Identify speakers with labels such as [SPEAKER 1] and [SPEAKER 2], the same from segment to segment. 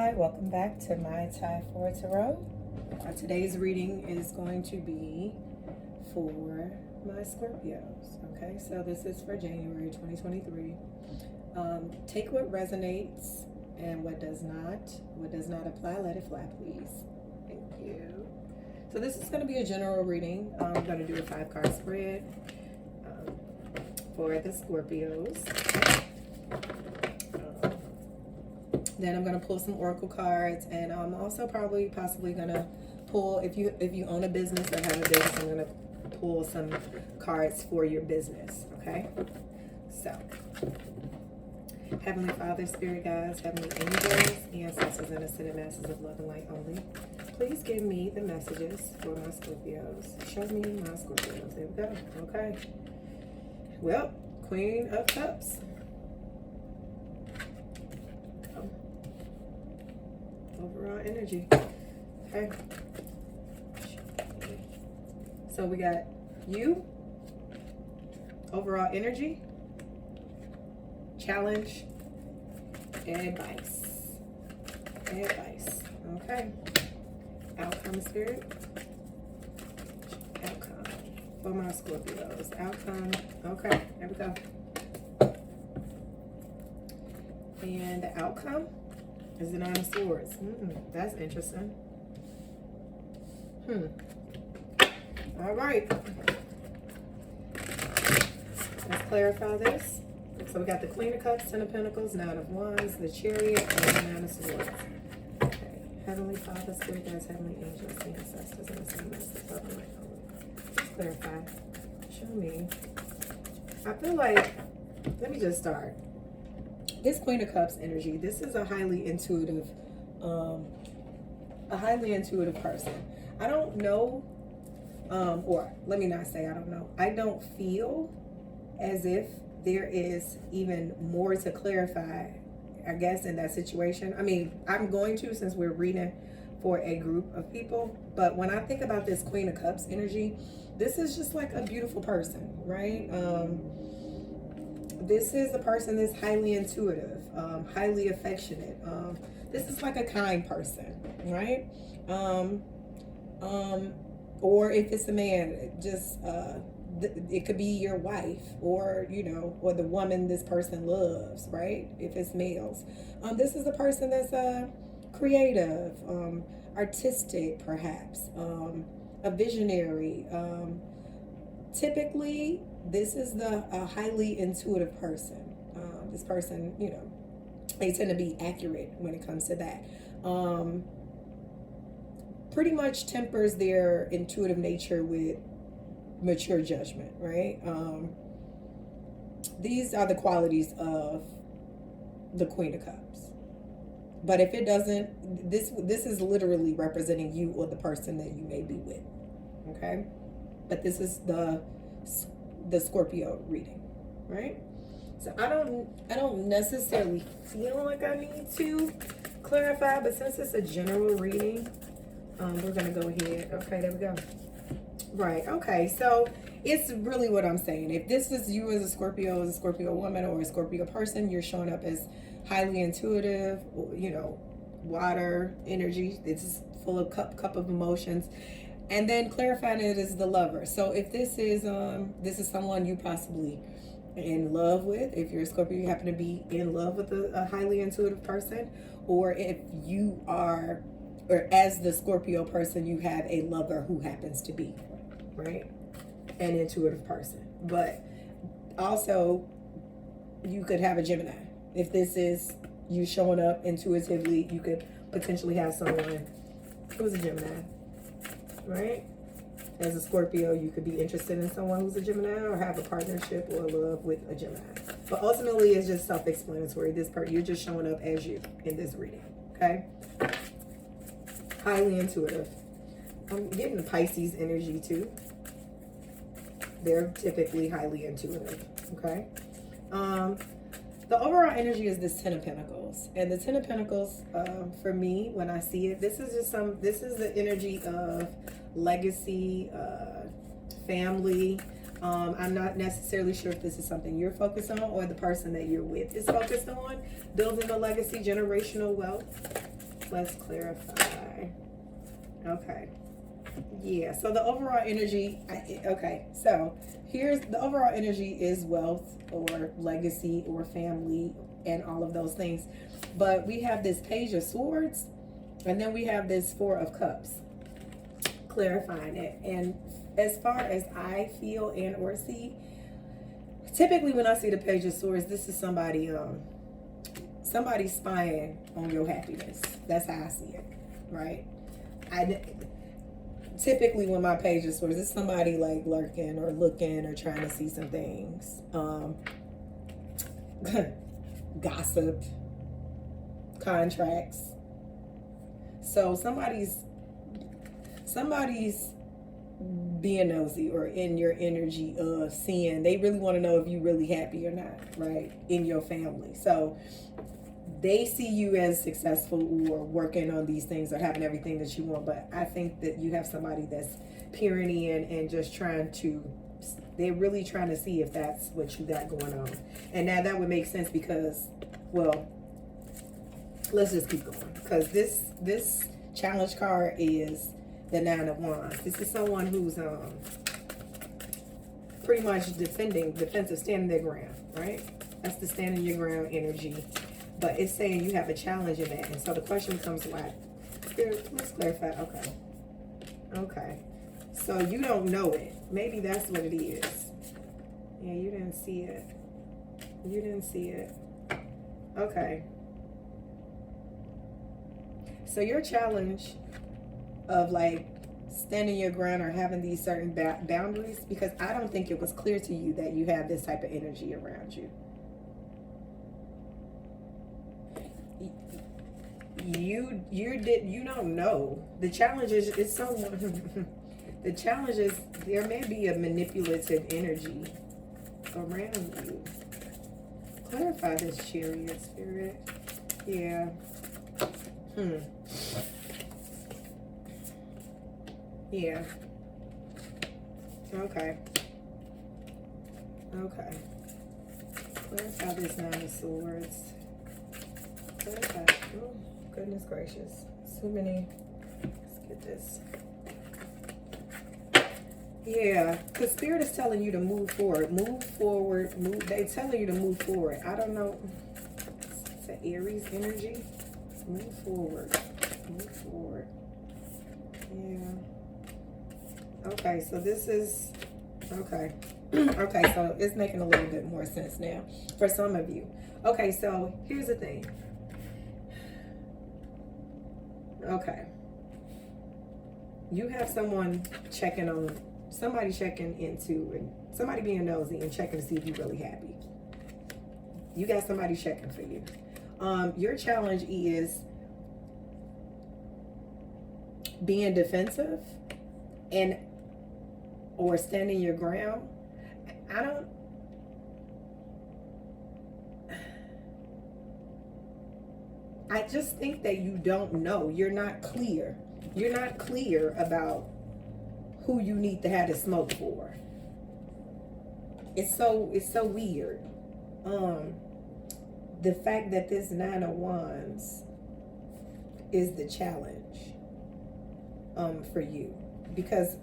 [SPEAKER 1] Hi, welcome back to Myty4 Tarot. Today's reading is going to be for my Scorpios. Okay, so this is for January 2023. Take what resonates and what does not. What does not apply, let it fly, please. Thank you. So this is going to be a general reading. I'm going to do a 5-card spread for the Scorpios. Then I'm going to pull some oracle cards, and I'm also possibly going to pull, if you own a business or have a business, I'm going to pull some cards for your business, okay? So, Heavenly Father, Spirit Guides, Heavenly Angels, Ancestors, and Ascended Masters of Love and Light only, please give me the messages for my Scorpios. Show me my Scorpios. There we go. Okay. Well, Queen of Cups. Overall energy. Okay. So we got you. Overall energy. Challenge. Advice. Advice. Okay. Outcome, Spirit. Outcome. For my Scorpios. Outcome. Okay. There we go. And the outcome is the 9 of Swords. That's interesting. All right. Let's clarify this. So we got the Queen of Cups, 10 of Pentacles, 9 of Wands, the Chariot, and the 9 of Swords. Okay. Heavenly Father, Spirit Guides, Heavenly Angels, Ancestors, and Ascended Masters of Love and Light only. Let's clarify. Show me. I feel like, let me just start. This Queen of Cups energy, this is a highly intuitive person. I don't know, or let me not say I don't know. I don't feel as if there is even more to clarify, I guess, in that situation. I mean, I'm going to, since we're reading for a group of people, but when I think about this Queen of Cups energy, this is just like a beautiful person, right? This is a person that's highly intuitive, highly affectionate. This is like a kind person, right? Or if it's a man, just it could be your wife, or or the woman this person loves, right? If it's males, this is a person that's creative, artistic, perhaps, a visionary. Typically, this is a highly intuitive person. This person, they tend to be accurate when it comes to that. Pretty much tempers their intuitive nature with mature judgment, right? These are the qualities of the Queen of Cups. But if it doesn't, this is literally representing you or the person that you may be with, okay? But this is the Scorpio reading, right? So I don't necessarily feel like I need to clarify, but since it's a general reading, we're gonna go ahead. Okay, there we go. Right. Okay. So it's really what I'm saying. If this is you as a Scorpio woman, or a Scorpio person, you're showing up as highly intuitive, water energy. This is full of cup of emotions. And then clarifying it as the lover. So if this is someone you possibly in love with, if you're a Scorpio, you happen to be in love with a highly intuitive person, or if you are, or as the Scorpio person, you have a lover who happens to be, right, an intuitive person. But also, you could have a Gemini. If this is you showing up intuitively, you could potentially have someone who's a Gemini. Right? As a Scorpio, you could be interested in someone who's a Gemini, or have a partnership or love with a Gemini. But ultimately, it's just self-explanatory. This part, you're just showing up as you in this reading. Okay? Highly intuitive. I'm getting the Pisces energy too. They're typically highly intuitive. Okay? The overall energy is this 10 of Pentacles. And the 10 of Pentacles, for me, when I see it, this is the energy of legacy, family. I'm not necessarily sure if this is something you're focused on, or the person that you're with is focused on. Building a legacy, generational wealth. Let's clarify. Okay. Yeah, so the overall energy, okay, so here's the overall energy is wealth or legacy or family and all of those things. But we have this Page of Swords and then we have this Four of Cups clarifying it. And as far as I feel and or see, typically when I see the Page of Swords, this is somebody somebody spying on your happiness. That's how I see it, right? Typically when my Page of Swords, it's somebody like lurking or looking or trying to see some things. Gossip, contracts. So somebody's being nosy or in your energy of seeing, they really want to know if you really happy or not, right? In your family. So they see you as successful or working on these things or having everything that you want. But I think that you have somebody that's peering in and just trying to, they're really trying to see if that's what you got going on. And now that would make sense because, well, let's just keep going. Because this challenge card is the Nine of Wands. This is someone who's pretty much defensive, standing their ground, right? That's the standing your ground energy. But it's saying you have a challenge in that. And so the question becomes like, Spirit, let's clarify. Okay. Okay. So you don't know it. Maybe that's what it is. Yeah, you didn't see it. You didn't see it. Okay. So your challenge of like standing your ground or having these certain boundaries, because I don't think it was clear to you that you have this type of energy around you. You don't know. The challenge is someone the challenge is there may be a manipulative energy around you. Clarify this, Chariot, Spirit. Yeah. Yeah. Okay. Okay. Clarify this Nine of Swords. Clarify. Oh, goodness gracious. So many. Let's get this. Yeah, because Spirit is telling you to move forward. Move forward. Move. They're telling you to move forward. I don't know. It's an Aries energy. Move forward. Move forward. Yeah. Okay, so this is... Okay. Okay, so it's making a little bit more sense now for some of you. Okay, so here's the thing. Okay. You have someone checking on... Somebody checking into... and somebody being nosy and checking to see if you're really happy. You got somebody checking for you. Your challenge is being defensive and or standing your ground. I just think that you don't know. You're not clear. You're not clear about who you need to have the smoke for. It's so weird. The fact that this Nine of Wands is the challenge for you, because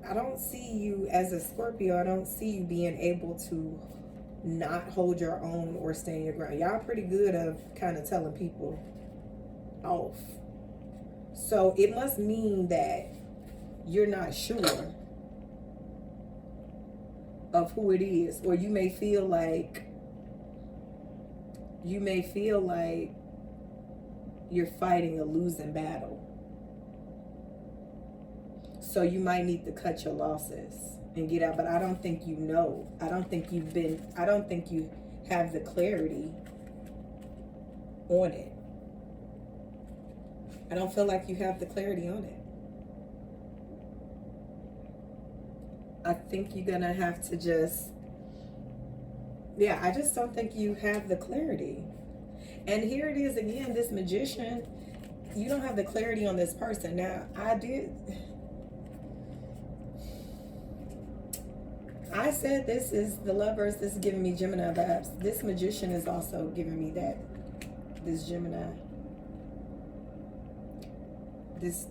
[SPEAKER 1] I don't see you as a Scorpio. I don't see you being able to not hold your own or stand your ground. Y'all pretty good of kind of telling people off. So it must mean that you're not sure of who it is, or you may feel like you're fighting a losing battle. So you might need to cut your losses and get out. But I don't think you know. I don't think you have the clarity on it. I don't feel like you have the clarity on it. I think you're gonna have to just... Yeah, I just don't think you have the clarity. And here it is again, this Magician. You don't have the clarity on this person. Now, I said this is the Lovers. This is giving me Gemini vibes. This Magician is also giving me that. This Gemini This.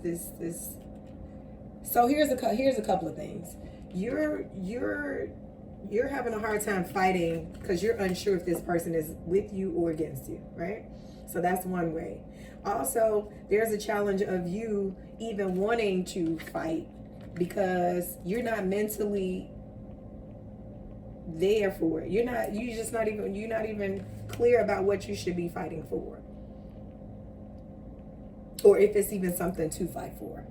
[SPEAKER 1] So here's a couple of things. You're having a hard time fighting because you're unsure if this person is with you or against you, right? So that's one way. Also, there's a challenge of you even wanting to fight because you're not mentally there for it. You're not even clear about what you should be fighting for. Or if it's even something to fight for.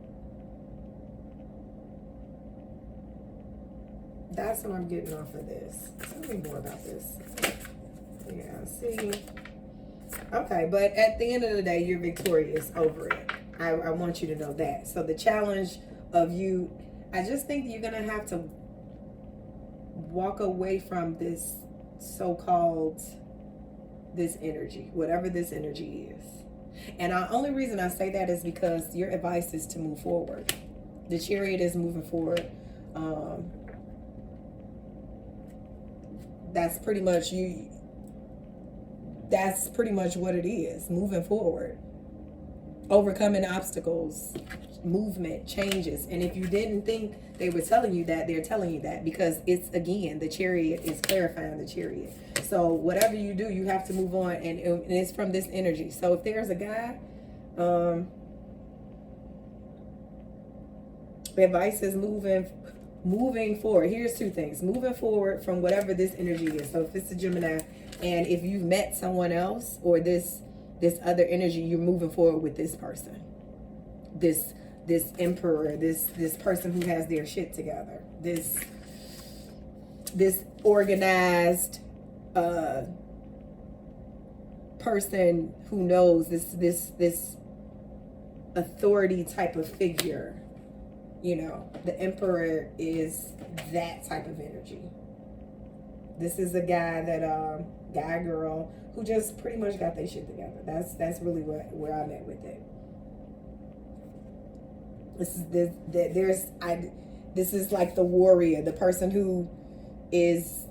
[SPEAKER 1] That's what I'm getting off of this. Tell me more about this. Yeah, see. Okay, but at the end of the day, you're victorious over it. I want you to know that. So the challenge of you, I just think you're going to have to walk away from this so-called, this energy, whatever this energy is. And the only reason I say that is because your advice is to move forward. The Chariot is moving forward. That's pretty much you. That's pretty much what it is. Moving forward. Overcoming obstacles. Movement, changes. And if you didn't think they were telling you that, they're telling you that. Because it's, again, the Chariot is clarifying the Chariot. So whatever you do, you have to move on. And it's from this energy. So if there's a guy, advice is moving forward. Here's two things. Moving forward from whatever this energy is. So if it's a Gemini, and if you've met someone else or this other energy, you're moving forward with this person. This emperor, this person who has their shit together. This organized person who knows this authority type of figure. You know, the emperor is that type of energy. This is a guy guy, girl, who just pretty much got their shit together. That's really where I'm at with it. This is like the warrior, the person who is,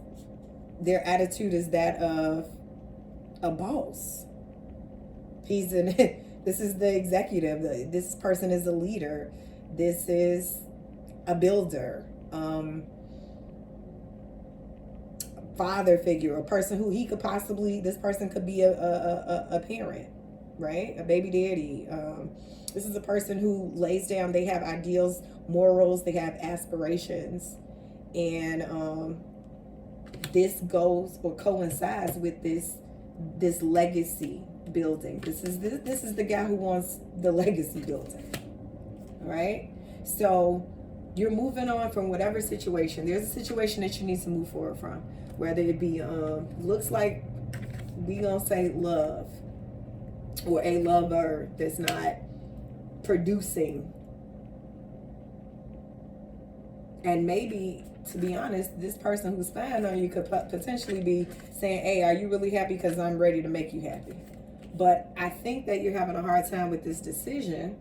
[SPEAKER 1] their attitude is that of a boss. This is the executive. This person is a leader. This is a builder, father figure, a person who he could possibly, this person could be a parent, right? A baby daddy. This is a person who lays down, they have ideals, morals, they have aspirations. And this goes or coincides with this legacy building. This is the guy who wants the legacy building. Right? So you're moving on from whatever situation. There's a situation that you need to move forward from. Whether it be, looks like, we gonna say love. Or a lover that's not producing. And maybe, to be honest, this person who's spying on you could potentially be saying, hey, are you really happy? Because I'm ready to make you happy. But I think that you're having a hard time with this decision.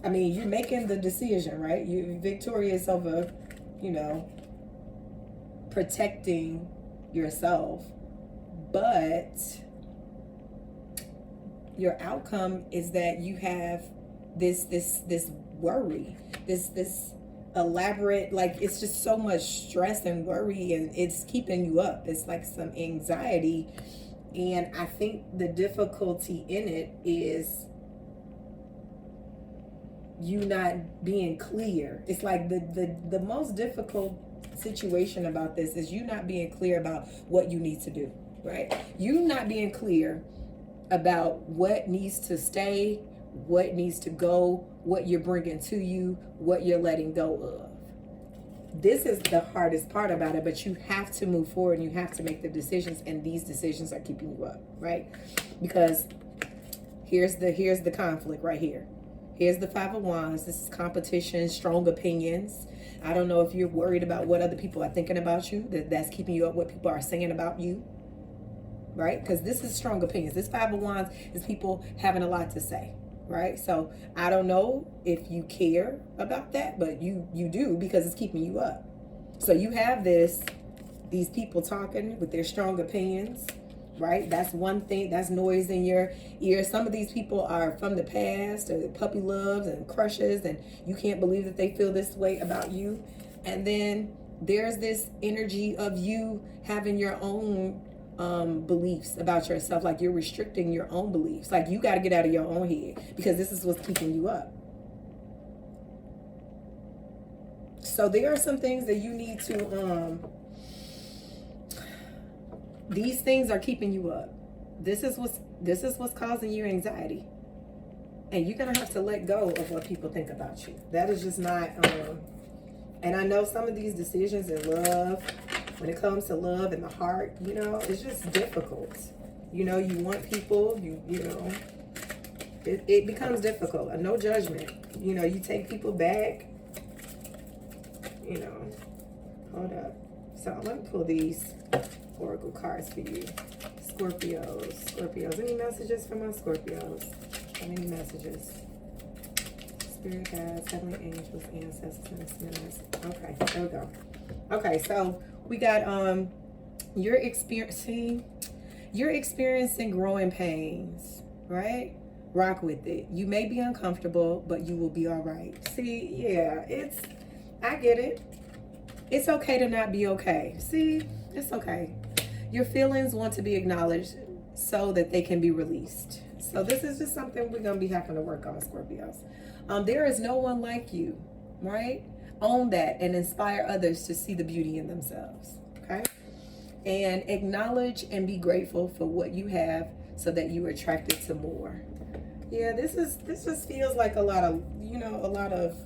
[SPEAKER 1] I mean, you're making the decision, right? You're victorious over, protecting yourself. But your outcome is that you have this worry, this elaborate, like, it's just so much stress and worry, and it's keeping you up. It's like some anxiety. And I think the difficulty in it is you not being clear. It's like the most difficult situation about this is you not being clear about what you need to do, right? You not being clear about what needs to stay, what needs to go, what you're bringing to you, what you're letting go of. This is the hardest part about it, but you have to move forward and you have to make the decisions, and these decisions are keeping you up, right? Because here's the conflict right here. Here's the Five of Wands. This is competition, strong opinions. I don't know if you're worried about what other people are thinking about you, that's keeping you up, what people are saying about you, right? Because this is strong opinions. This Five of Wands is people having a lot to say, right? So I don't know if you care about that, but you do, because it's keeping you up. So you have these people talking with their strong opinions, right? That's one thing. That's noise in your ear. Some of these people are from the past, or puppy loves and crushes, and you can't believe that they feel this way about you. And then there's this energy of you having your own beliefs about yourself, like you're restricting your own beliefs. Like you got to get out of your own head, because this is what's keeping you up. So there are some things that you need to these things are keeping you up. This is what's causing you anxiety. And you're going to have to let go of what people think about you. That is just not and I know some of these decisions in love, when it comes to love and the heart, you know, it's just difficult. You know, you want people, you know, it becomes difficult. No judgment. You know, you take people back. You know, hold up. So let me pull these oracle cards for you. Scorpios. Any messages from my Scorpios? Any messages? Spirit guides, heavenly angels, ancestors, and sinners. Okay, there we go. Okay, so we got you're experiencing growing pains, right? Rock with it. You may be uncomfortable, but you will be all right. See, yeah, I get it. It's okay to not be okay. See, it's okay. Your feelings want to be acknowledged so that they can be released. So this is just something we're going to be having to work on, Scorpios. There is no one like you, right? Own that and inspire others to see the beauty in themselves, okay? And acknowledge and be grateful for what you have so that you are attracted to more. Yeah, this just feels like a lot of, you know, a lot of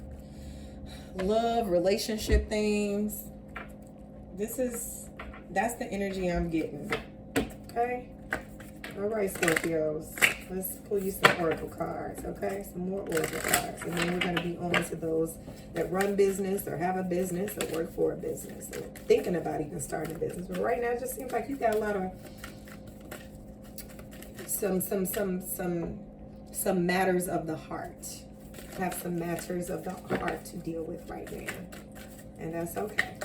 [SPEAKER 1] love, relationship things. That's the energy I'm getting. Okay? All right, Scorpios. Let's pull you some oracle cards, okay? Some more oracle cards. And then we're going to be on to those that run business or have a business or work for a business or thinking about even starting a business. But right now, it just seems like you got a lot of some matters of the heart. Have some matters of the heart to deal with right now. And that's okay.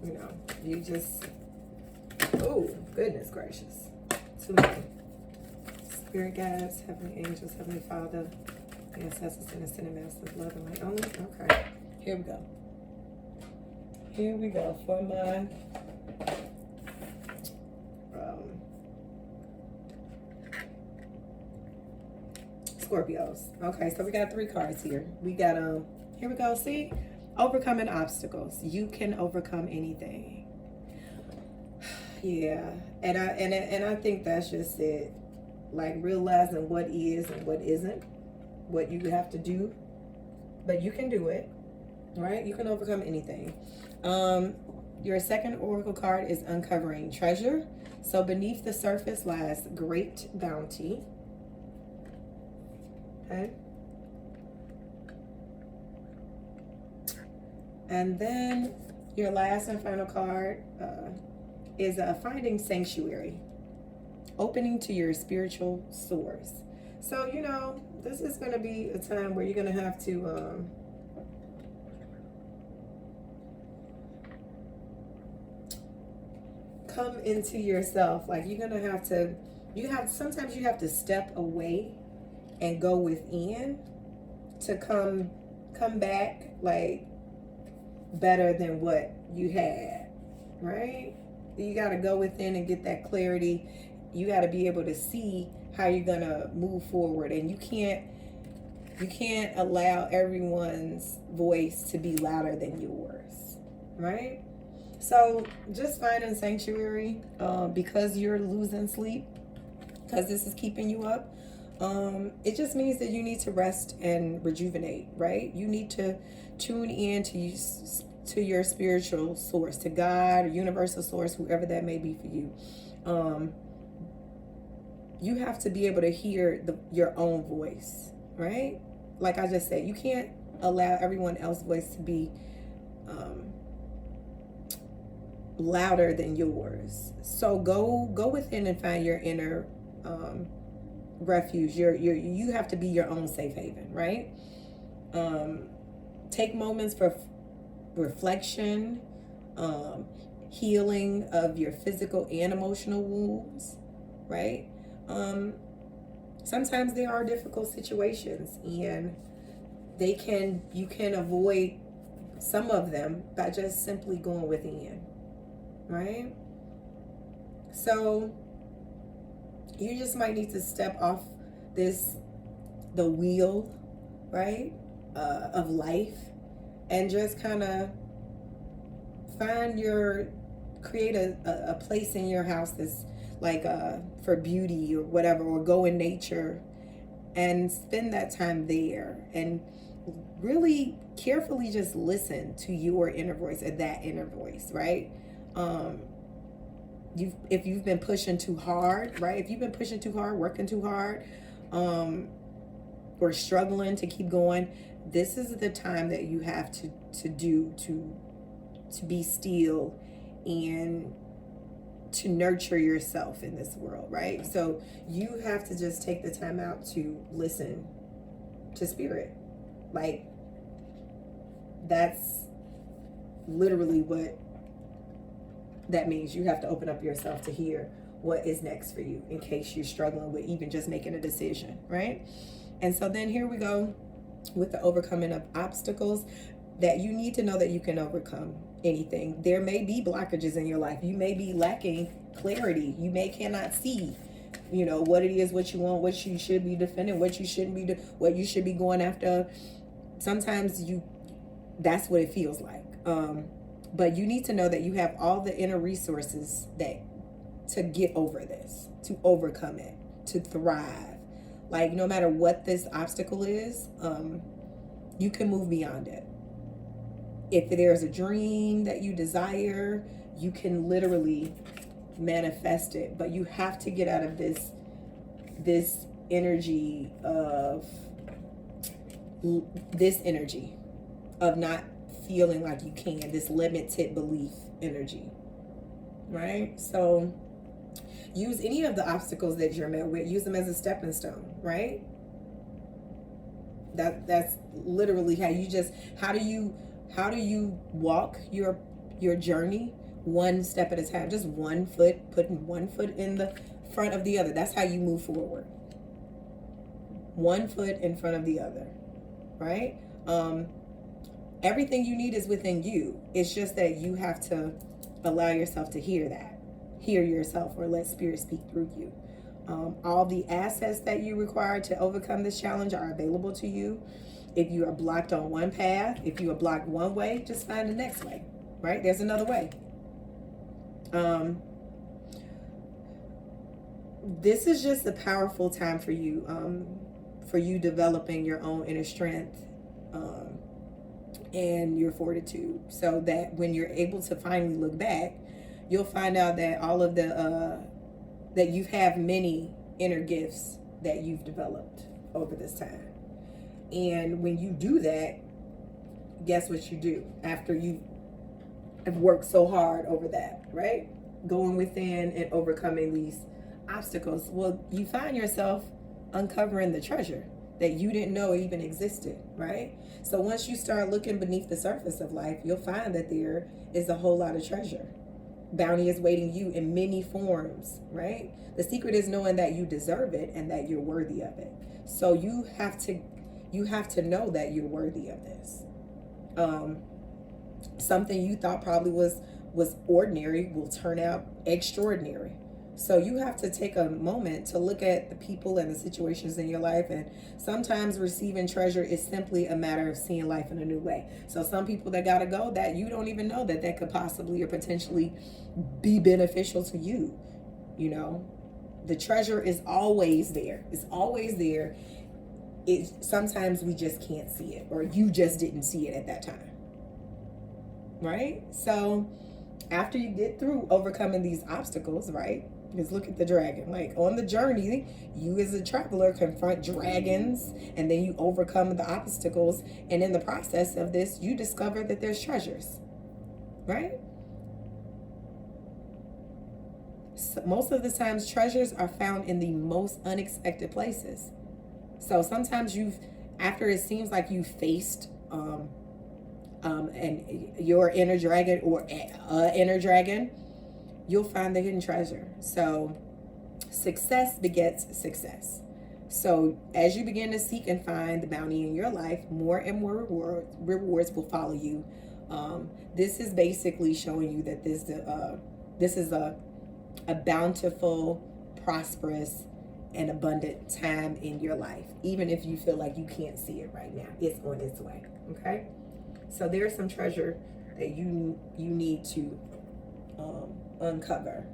[SPEAKER 1] You know, you just, oh, goodness gracious. Too many. Spirit guides, heavenly angels, heavenly Father, ancestors, and ascended masters, love and light. Oh, okay. Here we go. Here we go for my Scorpios. Okay, so we got 3 cards here. We got here we go. See, overcoming obstacles. You can overcome anything. Yeah, and I think that's just it. Like realizing what is and what isn't, what you have to do, but you can do it, right? You can overcome anything. Your second oracle card is uncovering treasure. So beneath the surface lies great bounty. Okay. And then your last and final card is finding sanctuary, opening to your spiritual source. So, you know, this is going to be a time where you're going to have to come into yourself. Like you're going to have to, sometimes you have to step away and go within to come back like better than what you had, right? You got to go within and get that clarity. You got to be able to see how you're gonna move forward, and you can't allow everyone's voice to be louder than yours, right? So just finding sanctuary because you're losing sleep, because this is keeping you up. It just means that you need to rest and rejuvenate, right? You need to tune in to your spiritual source, to God or universal source, whoever that may be for you. You have to be able to hear your own voice, right? Like I just said, you can't allow everyone else's voice to be louder than yours. So go within and find your inner refuge. You have to be your own safe haven, right? Take moments for reflection. healing of your physical and emotional wounds, right? Sometimes there are difficult situations, and you can avoid some of them by just simply going within, right? So you just might need to step off the wheel, right, of life, and just kind of create a place in your house that's like for beauty or whatever, or go in nature and spend that time there, and really carefully just listen to your inner voice, or that inner voice, right? If you've been pushing too hard, right? If you've been pushing too hard, working too hard, or struggling to keep going, this is the time that you have to be still and to nurture yourself in this world, right? So you have to just take the time out to listen to spirit. Like, that's literally what that means. You have to open up yourself to hear what is next for you, in case you're struggling with even just making a decision, right? And so then here we go with the overcoming of obstacles, that you need to know that you can overcome anything. There may be blockages in your life. You may be lacking clarity. You cannot see, what it is, what you want, what you should be defending, what you shouldn't be, what you should be going after. Sometimes that's what it feels like. But you need to know that you have all the inner resources to get over this, to overcome it, to thrive. Like, no matter what this obstacle is, you can move beyond it. If there's a dream that you desire, you can literally manifest it. But you have to get out of this energy of not feeling like you can, this limited belief energy, right? So use any of the obstacles that you're met with, use them as a stepping stone, right? That's literally how do you walk your journey one step at a time, just putting one foot in the front of the other. That's how you move forward. One foot in front of the other, right? Everything you need is within you. It's just that you have to allow yourself to hear yourself, or let spirit speak through you. All the assets that you require to overcome this challenge are available to you. If you are blocked on one path, if you are blocked one way, just find the next way, right? There's another way. This is just a powerful time for you developing your own inner strength, and your fortitude, so that when you're able to finally look back, you'll find out that all of that you have many inner gifts that you've developed over this time. And when you do that, guess what you do after you have worked so hard over that, right? Going within and overcoming these obstacles. Well, you find yourself uncovering the treasure that you didn't know even existed, right? So once you start looking beneath the surface of life, you'll find that there is a whole lot of treasure. Bounty is waiting you in many forms, right? The secret is knowing that you deserve it and that you're worthy of it. So you have to know that you're worthy of this. Something you thought probably was ordinary will turn out extraordinary. So you have to take a moment to look at the people and the situations in your life. And sometimes receiving treasure is simply a matter of seeing life in a new way. So some people that gotta go, that you don't even know that could possibly or potentially be beneficial to you. The treasure is always there. It's always there. Sometimes we just can't see it, or you just didn't see it at that time, right? So after you get through overcoming these obstacles, right? Because look at the dragon. Like, on the journey, you as a traveler confront dragons, and then you overcome the obstacles. And in the process of this, you discover that there's treasures, right? So most of the times, treasures are found in the most unexpected places. So sometimes after it seems like you faced a and your inner dragon or inner dragon, you'll find the hidden treasure. So success begets success. So as you begin to seek and find the bounty in your life, more and more rewards will follow you. This is basically showing you that this is a bountiful, prosperous, and abundant time in your life. Even if you feel like you can't see it right now, it's on its way. Okay? So there's some treasure that you need to uncover.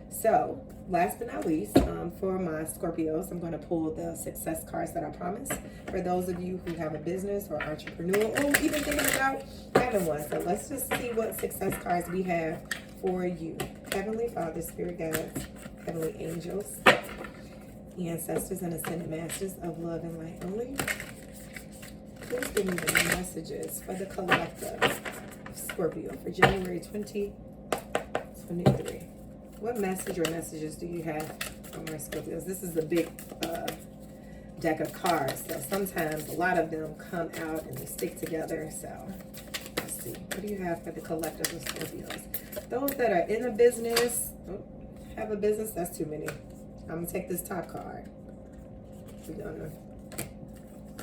[SPEAKER 1] So last but not least, for my Scorpios, I'm going to pull the success cards that I promised for those of you who have a business or entrepreneur or even thinking about having one. So let's just see what success cards we have for you. Heavenly Father, Spirit Guides, Heavenly Angels, Ancestors, and Ascended Masters of Love and Light only. Please give me the messages for the collective Scorpio for January 2023. What message or messages do you have for my Scorpios? This is a big deck of cards, so sometimes a lot of them come out and they stick together. So let's see. What do you have for the collective of Scorpios? Those that are in a business, have a business, that's too many. I'm going to take this top card. We're going to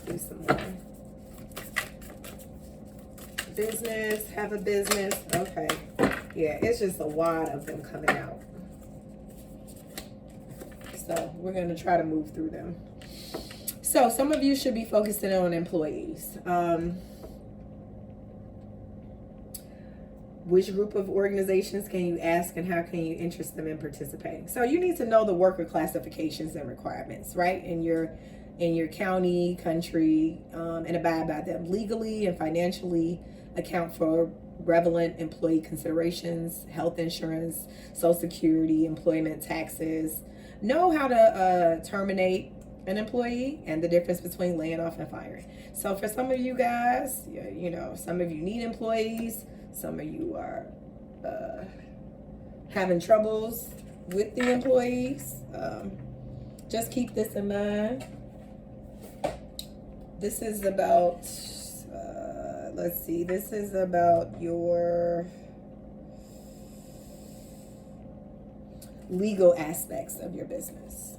[SPEAKER 1] do some more. Business, have a business. Okay. Yeah, it's just a lot of them coming out. So we're going to try to move through them. So some of you should be focusing on employees. Which group of organizations can you ask and how can you interest them in participating? So you need to know the worker classifications and requirements, right? In your county, country, and abide by them legally and financially. Account for relevant employee considerations, health insurance, Social Security, employment taxes. Know how to terminate an employee and the difference between laying off and firing. So for some of you guys, you know, some of you need employees. Some of you are having troubles with the employees. Just keep this in mind. This is about, let's see, this is about your legal aspects of your business.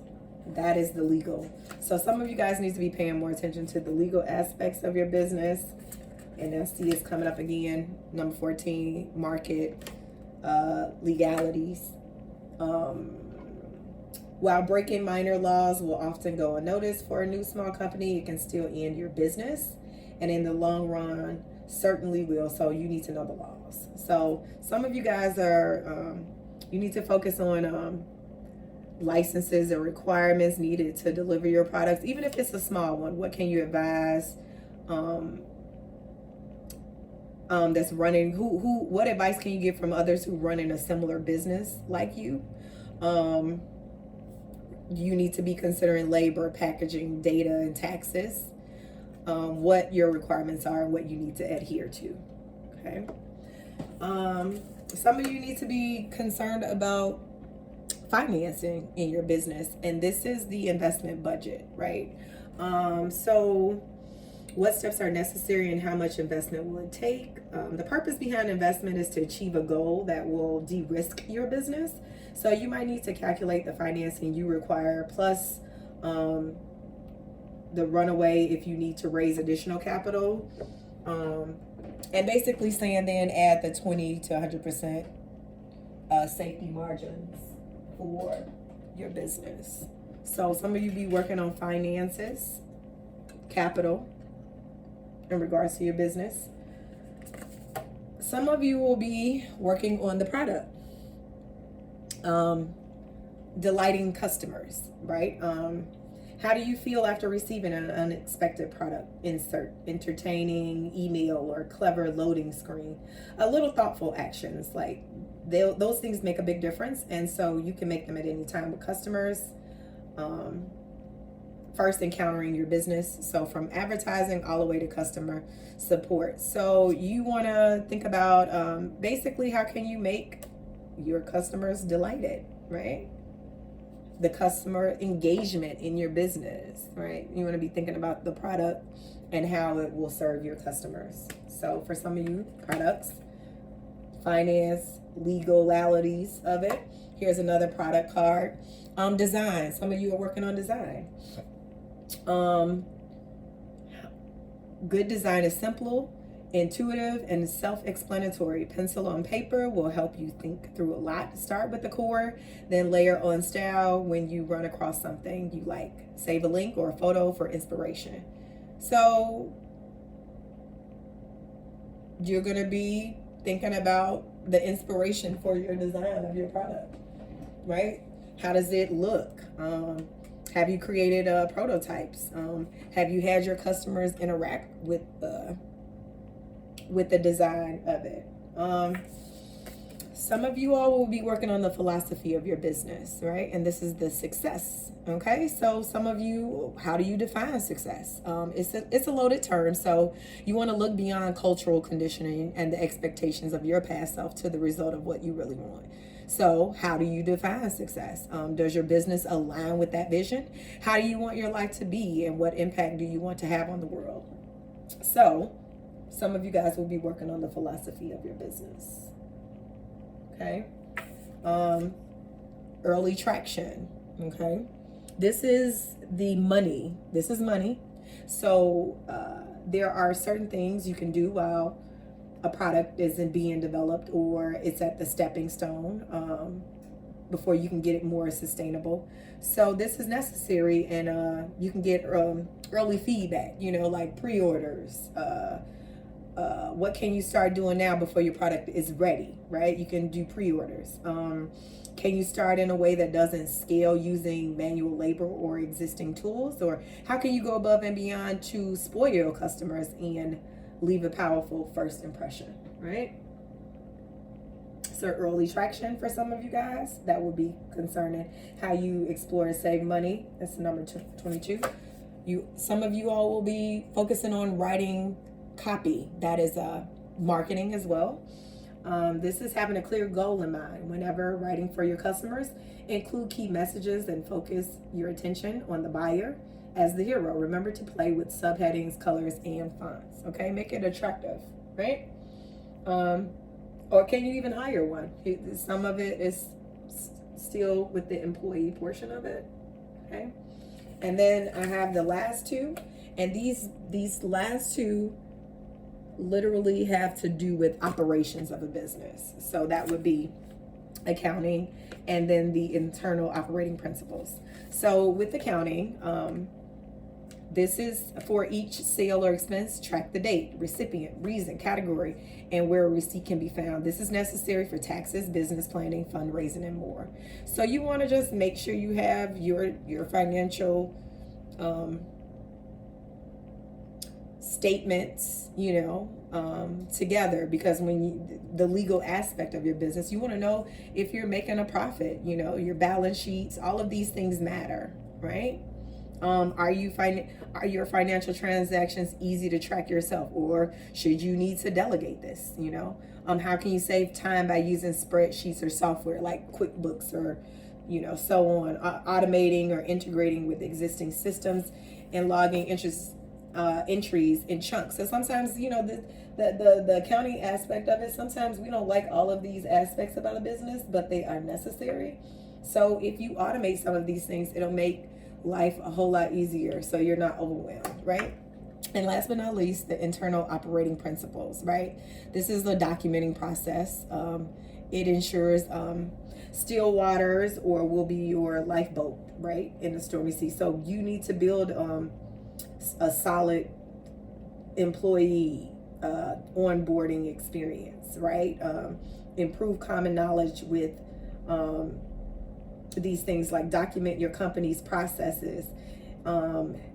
[SPEAKER 1] That is the legal. So some of you guys need to be paying more attention to the legal aspects of your business. And I see it's coming up again. Number 14, market legalities. While breaking minor laws will often go unnoticed for a new small company, it can still end your business. And in the long run, certainly will. So you need to know the laws. So some of you guys are, you need to focus on licenses and requirements needed to deliver your products. Even if it's a small one, what can you advise? That's running, what advice can you give from others who run in a similar business like you? You need to be considering labor, packaging, data, and taxes. What your requirements are and what you need to adhere to. Okay. Some of you need to be concerned about financing in your business, and this is the investment budget, right? So what steps are necessary and how much investment will it take? The purpose behind investment is to achieve a goal that will de-risk your business. So you might need to calculate the financing you require, plus the runaway if you need to raise additional capital. And basically saying then add the 20 to 100% safety margins for your business. So some of you be working on finances, capital, in regards to your business. Some of you will be working on the product, delighting customers, right? How do you feel after receiving an unexpected product insert? Entertaining email or clever loading screen. A little thoughtful actions, like those things make a big difference, and so you can make them at any time with customers. First encountering your business, so from advertising all the way to customer support. So you want to think about basically how can you make your customers delighted, right? the customer engagement in your business, right? You want to be thinking about the product and how it will serve your customers. So for some of you, products, finance, legalities of it. Here's another product card. Design. Some of you are working on design. Good design is simple, intuitive, and self-explanatory. Pencil on paper will help you think through a lot. Start with the core, then layer on style when you run across something you like. Save a link or a photo for inspiration. So you're going to be thinking about the inspiration for your design of your product, right? How does it look? Have you created prototypes? Have you had your customers interact with the design of it? Some of you all will be working on the philosophy of your business, right? And this is the success. Okay, so some of you, how do you define success? It's a loaded term, so you want to look beyond cultural conditioning and the expectations of your past self to the result of what you really want. So how do you define success? Does your business align with that vision? How do you want your life to be, and what impact do you want to have on the world? So some of you guys will be working on the philosophy of your business. Okay. Early traction. Okay. This is the money. This is money. So there are certain things you can do while a product isn't being developed, or it's at the stepping stone before you can get it more sustainable. So this is necessary, and you can get early feedback, like pre-orders. What can you start doing now before your product is ready, right? You can do pre-orders. Can you start in a way that doesn't scale using manual labor or existing tools? Or how can you go above and beyond to spoil your customers and leave a powerful first impression, right? So early traction for some of you guys, that would be concerning how you explore and save money. That's number 22. Some of you all will be focusing on writing copy. That is marketing as well. This is having a clear goal in mind. Whenever writing for your customers, include key messages and focus your attention on the buyer as the hero. Remember to play with subheadings, colors, and fonts. Okay, make it attractive, right? Or can you even hire one? Some of it is still with the employee portion of it. Okay, and then I have the last two, and these last two literally have to do with operations of a business. So that would be accounting, and then the internal operating principles. So with accounting, this is for each sale or expense, track the date, recipient, reason, category, and where a receipt can be found. This is necessary for taxes, business planning, fundraising, and more. So you want to just make sure you have your financial statements, together, because when the legal aspect of your business, you want to know if you're making a profit, your balance sheets, all of these things matter, right? Are your financial transactions easy to track yourself, or should you need to delegate this? How can you save time by using spreadsheets or software like QuickBooks or so on, automating or integrating with existing systems and logging entries in chunks. So sometimes the accounting aspect of it, sometimes we don't like all of these aspects about a business, but they are necessary. So if you automate some of these things, it'll make life a whole lot easier, so you're not overwhelmed, right? And last but not least, the internal operating principles, right? This is the documenting process. It ensures still waters or will be your lifeboat, right, in the stormy sea. So you need to build a solid employee onboarding experience, right? Improve common knowledge with these things, like document your company's processes,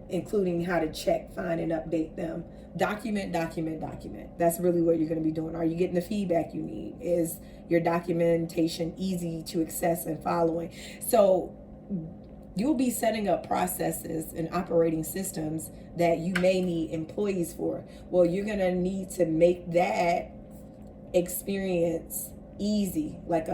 [SPEAKER 1] including how to check, find, and update them. Document. That's really what you're going to be doing. Are you getting the feedback you need? Is your documentation easy to access and following? So you'll be setting up processes and operating systems that you may need employees for. Well, you're going to need to make that experience easy, like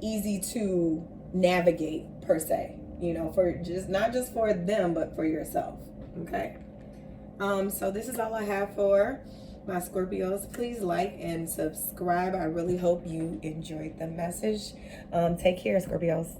[SPEAKER 1] easy to navigate per se, you know, for just not just for them, but for yourself. Okay. So this is all I have for my Scorpios. Please like and subscribe. I really hope you enjoyed the message. Take care, Scorpios.